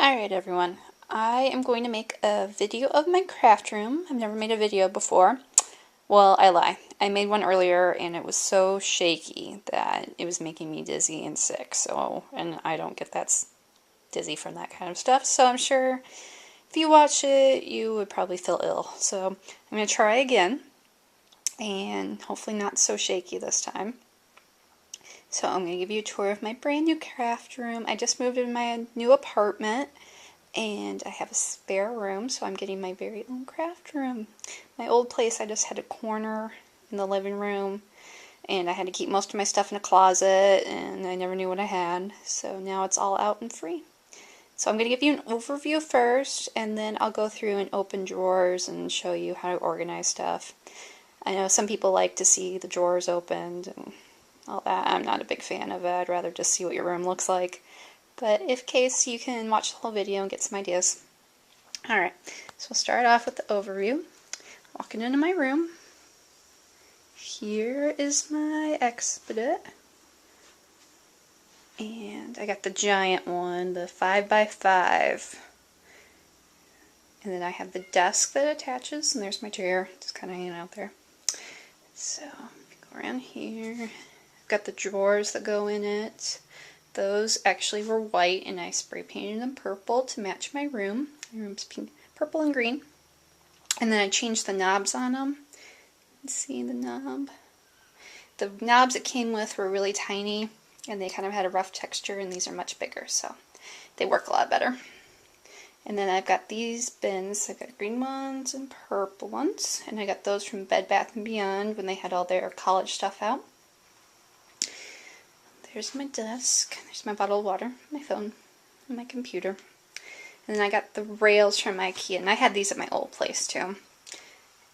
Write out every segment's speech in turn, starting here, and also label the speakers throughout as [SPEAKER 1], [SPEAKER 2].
[SPEAKER 1] Alright everyone, I am going to make a video of my craft room. I've never made a video before. Well, I lie. I made one earlier and it was so shaky that it was making me dizzy and sick. And I don't get that dizzy from that kind of stuff, so I'm sure if you watch it, you would probably feel ill. So I'm going to try again, and hopefully not so shaky this time. So I'm going to give you a tour of my brand new craft room. I just moved in my new apartment, and I have a spare room, so I'm getting my very own craft room. My old place, I just had a corner in the living room, and I had to keep most of my stuff in a closet, and I never knew what I had, so now it's all out and free. So I'm going to give you an overview first, and then I'll go through and open drawers and show you how to organize stuff. I know some people like to see the drawers opened and all that. I'm not a big fan of it. I'd rather just see what your room looks like. But if case, you can watch the whole video and get some ideas. Alright, so we'll start off with the overview. Walking into my room. Here is my Expedit. And I got the giant one, the 5x5. And then I have the desk that attaches, and there's my chair, just kind of hanging out there. So, go around here. Got the drawers that go in it. Those actually were white, and I spray painted them purple to match my room. My room's pink, purple and green. And then I changed the knobs on them. See the knob? The knobs it came with were really tiny, and they kind of had a rough texture, and these are much bigger, so they work a lot better. And then I've got these bins. I've got green ones and purple ones, and I got those from Bed Bath & Beyond when they had all their college stuff out. There's my desk, there's my bottle of water, my phone, and my computer. And then I got the rails from IKEA, and I had these at my old place too.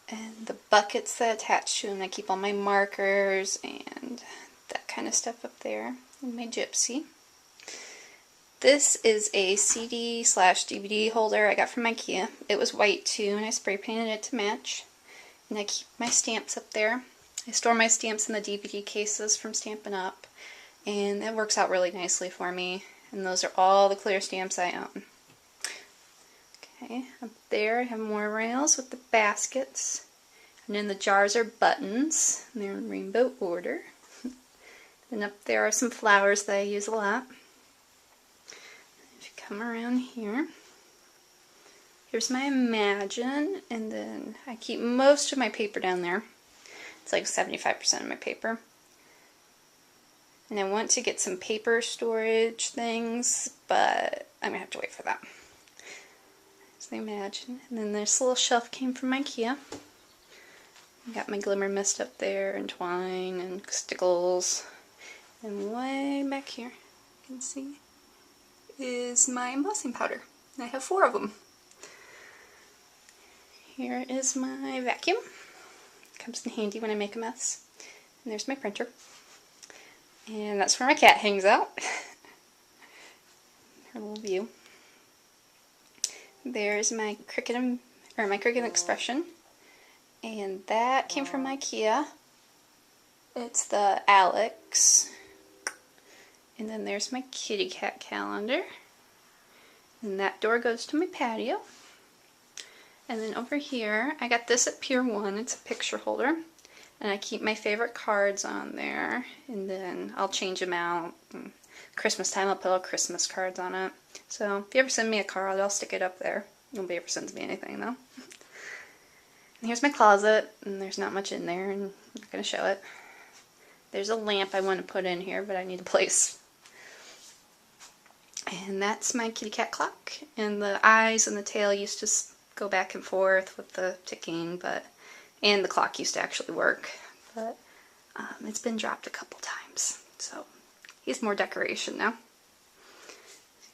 [SPEAKER 1] And the buckets that attach to them, I keep all my markers and that kind of stuff up there. And my gypsy. This is a CD/DVD holder I got from IKEA. It was white too, and I spray painted it to match. And I keep my stamps up there. I store my stamps in the DVD cases from Stampin' Up. And that works out really nicely for me. And those are all the clear stamps I own. Okay, up there I have more rails with the baskets. And then the jars are buttons. And they're in rainbow order. And up there are some flowers that I use a lot. If you come around here, here's my Imagine. And then I keep most of my paper down there. It's like 75% of my paper. And I want to get some paper storage things, but I'm going to have to wait for that. So they Imagine. And then this little shelf came from IKEA. I got my Glimmer Mist up there, and twine, and stickles. And way back here, you can see, is my embossing powder. And I have 4 of them. Here is my vacuum. Comes in handy when I make a mess. And there's my printer. And that's where my cat hangs out. Her little view. There's my Cricut Expression. And that came from IKEA. It's the Alex. And then there's my kitty cat calendar. And that door goes to my patio. And then over here, I got this at Pier 1. It's a picture holder. And I keep my favorite cards on there, and then I'll change them out. And Christmas time, I'll put all Christmas cards on it. So if you ever send me a card, I'll stick it up there. Nobody ever sends me anything, though. And here's my closet, and there's not much in there, and I'm not going to show it. There's a lamp I want to put in here, but I need a place. And that's my kitty cat clock. And the eyes and the tail used to go back and forth with the ticking, and the clock used to actually work, but it's been dropped a couple times, so he's more decoration now.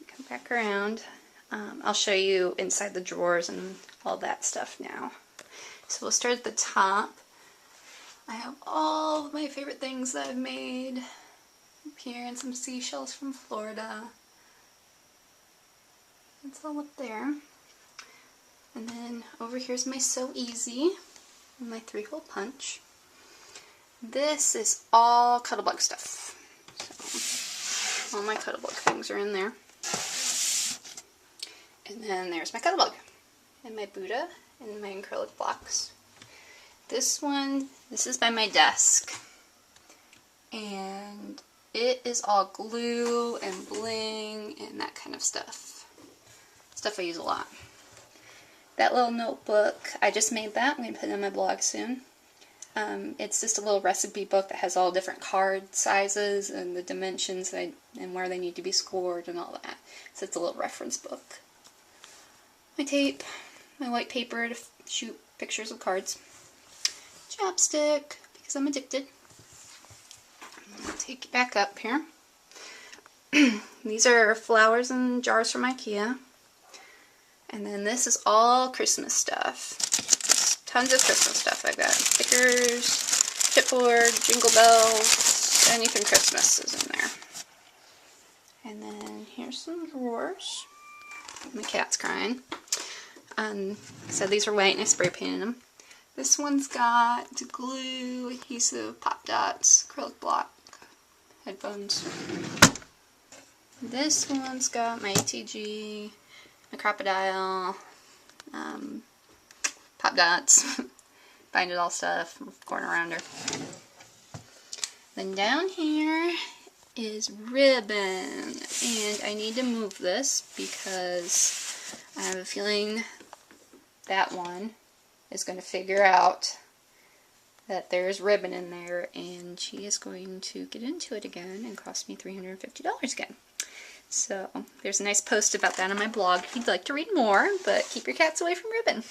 [SPEAKER 1] Come back around. I'll show you inside the drawers and all that stuff now. So we'll start at the top. I have all of my favorite things that I've made up here, and some seashells from Florida. It's all up there. And then over here's my So Easy. My 3-hole punch. This is all Cuttlebug stuff. So, all my Cuttlebug things are in there. And then there's my Cuddlebug and my Buddha and my acrylic blocks. This one, this is by my desk. And it is all glue and bling and that kind of stuff. Stuff I use a lot. That little notebook, I just made that. I'm going to put it on my blog soon. It's just a little recipe book that has all different card sizes and the dimensions and where they need to be scored and all that. So it's a little reference book. My tape, my white paper to shoot pictures of cards. Chapstick, because I'm addicted. I'll take it back up here. These are flowers and jars from IKEA. And then this is all Christmas stuff. Tons of Christmas stuff. I've got stickers, chipboard, jingle bells, anything Christmas is in there. And then here's some drawers. My cat's crying. So these are white and I spray painted them. This one's got glue, adhesive, pop dots, acrylic block, headphones. This one's got my ATG, my crocodile, pop dots, bind it all stuff, corner around her. Then down here is ribbon, and I need to move this because I have a feeling that one is going to figure out that there's ribbon in there, and she is going to get into it again and cost me $350 again. So there's a nice post about that on my blog if you'd like to read more, but keep your cats away from ribbon.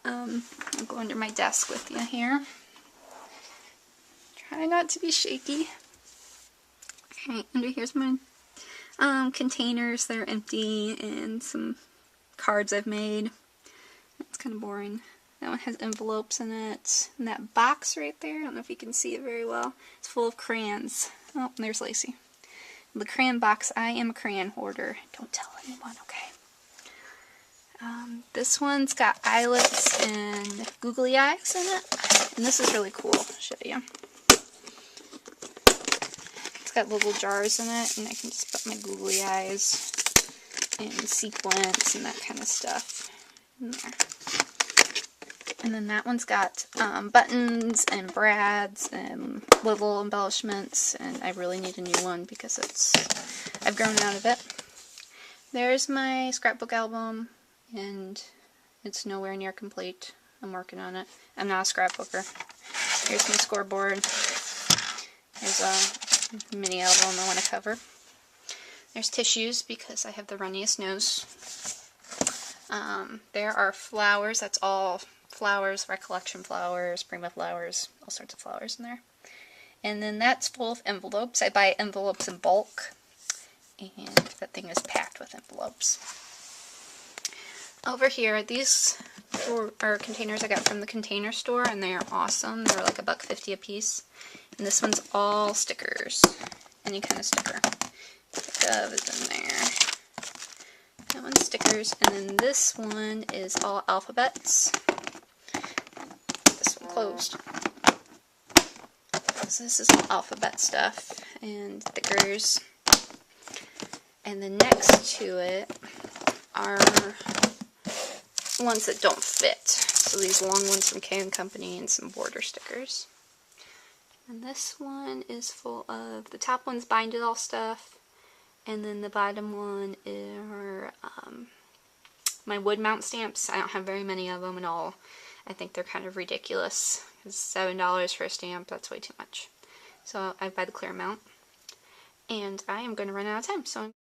[SPEAKER 1] I'll go under my desk with you here. Try not to be shaky. Okay, under here's my containers that are empty and some cards I've made. That's kind of boring. That one has envelopes in it. And that box right there, I don't know if you can see it very well, it's full of crayons. Oh, there's Lacey. The crayon box, I am a crayon hoarder. Don't tell anyone, okay? This one's got eyelets and googly eyes in it. And this is really cool. I'll show you. It's got little jars in it, and I can just put my googly eyes and sequins and that kind of stuff in there. And then that one's got buttons and brads and little embellishments, and I really need a new one because I've grown out of it. There's my scrapbook album, and it's nowhere near complete. I'm working on it. I'm not a scrapbooker. Here's my scoreboard. There's a mini album I want to cover. There's tissues because I have the runniest nose. There are flowers. That's all flowers, recollection flowers, prima flowers, all sorts of flowers in there. And then that's full of envelopes. I buy envelopes in bulk, and that thing is packed with envelopes. Over here, these are containers I got from the Container Store, and they are awesome. They're like $1.50 a piece. And this one's all stickers, any kind of sticker. Dove is in there. That one's stickers, and then this one is all alphabets. This one closed. So this is all alphabet stuff and stickers. And then next to it are ones that don't fit. So these long ones from K & Company and some border stickers. And this one is full of, the top one's bind it all stuff. And then the bottom one are my wood mount stamps. I don't have very many of them at all. I think they're kind of ridiculous. It's $7 for a stamp. That's way too much. So I buy the clear amount. And I am going to run out of time. So